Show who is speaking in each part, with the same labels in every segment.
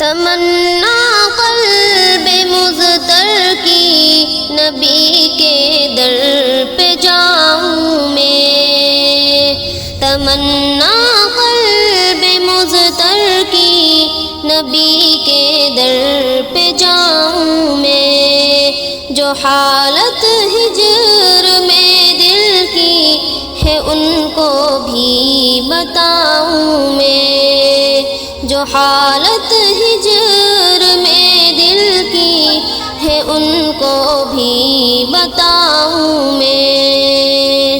Speaker 1: تمنا قلب مضطر کی نبی کے در پہ جاؤں میں، تمنا قلب مضطر کی نبی کے در پہ جاؤں میں، جو حالت ہجر میں دل کی ہے ان کو بھی بتاؤں میں، جو حالت ہجر میں دل کی ہے ان کو بھی بتاؤں میں۔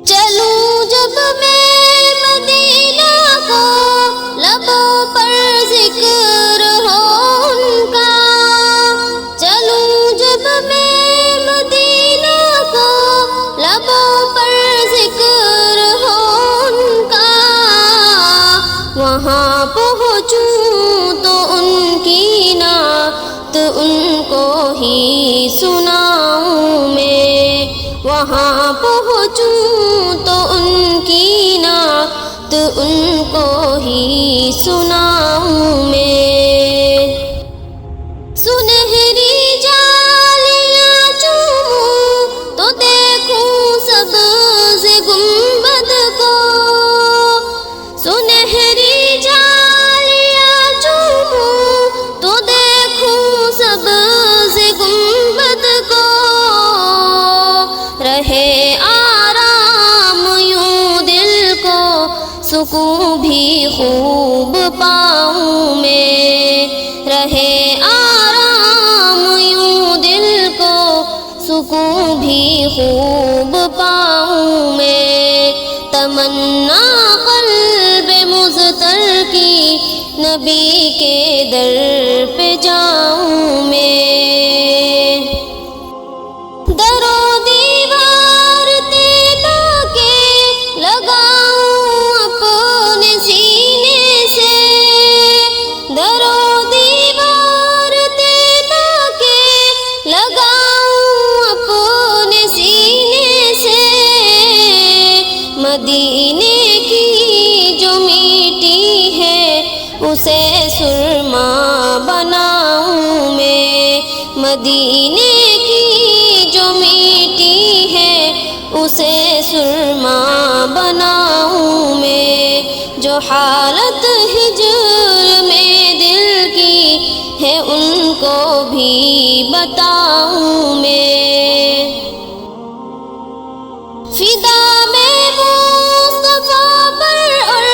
Speaker 1: چلوں جب میں مدینہ کو لبوں پر ذکر ہو ان کا، چلوں جب میں مدینہ کو لبوں پر ذکر ہو ان کا، وہاں پہنچوں تو ان کی نعت ان کو ہی سناؤں میں، وہاں پہنچوں تو ان کی نعت ان کو ہی سناؤں میں۔ سنہری جالیاں چوموں تو دیکھوں سبز گنبد کو، سنہری جالیاں چوموں تو دیکھوں سبز گنبد کو، رہے آرام یوں دل کو سکون بھی خوب پاؤں میں، رہے آرام یوں دل کو سکون بھی خوب پاؤں میں، تمنا قلب مضطر کی نبی کے در پہ جاؤں میں۔ در و دیوار تیلا کے لگاؤں اپنے سینے سے، در و دیوار تیلا کے لگاؤں اپنے سینے سے، مدینے کی جو میٹی ہے اسے سرما بناؤں میں، مدینے کی جو میٹی ہے اسے سرما بناؤں میں، جو حالت ہجر میں دل کی ہے ان کو بھی بتاؤں میں۔ فدا میں مصطفیٰ پر اور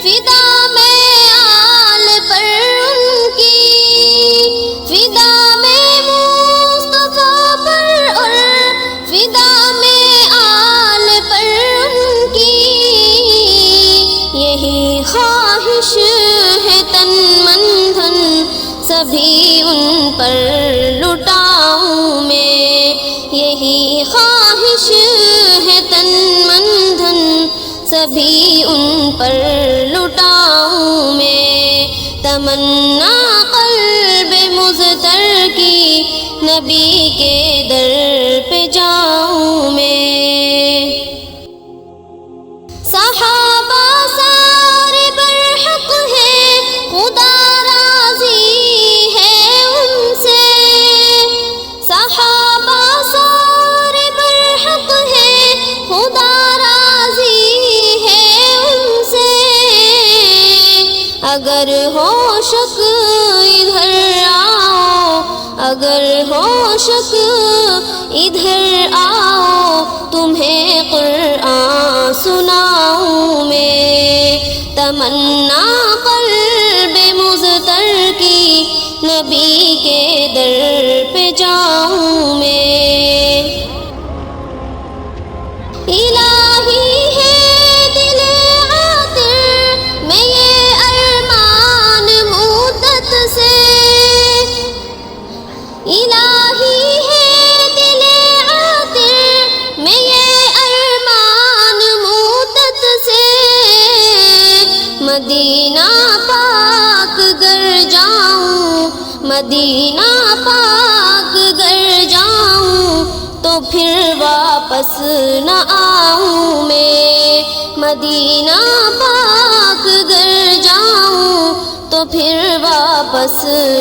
Speaker 1: فدا میں آل پر ان کی، فدا میں مصطفیٰ پر اور فدا میں آل پر ان کی، یہی خواہش ہے تن من دھن سبھی ان پر لٹاؤں میں، یہی خواہش ہے تن من دھن سبھی ان پر لٹاؤں میں، تمنا قلب مضطر کی نبی کے در پہ جاؤں میں۔ صحابہ سارے برحق ہیں خدا راضی ہے ان سے، صحابہ سارے برحق ہیں خدا راضی ہے ان سے، اگر ہو شک ادھر آؤ، اگر ہو شک ادھر آؤ، تمہیں قرآن سناؤں میں، تمنا قلب مضطر کی نبی کے در پہ جاؤں میں۔ الہی ہے دل عاطر میں یہ ارمان مدت سے، الہی ہے دل عاطر میں یہ ارمان مدت سے، مدینہ پاک گر جاؤں، مدینہ پاک گر جاؤں تو پھر واپس نہ آؤں میں، مدینہ پاک گر جاؤں تو تو پھر واپس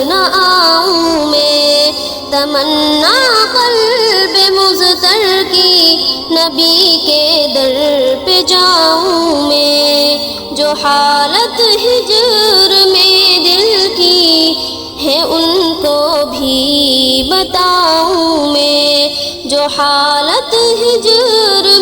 Speaker 1: نہ آؤں میں، تمنا قلب مضطر کی نبی کے در پہ جاؤں میں، جو حالت ہجر میں دل کی ہے ان کو بھی بتاؤں میں، جو حالت ہجر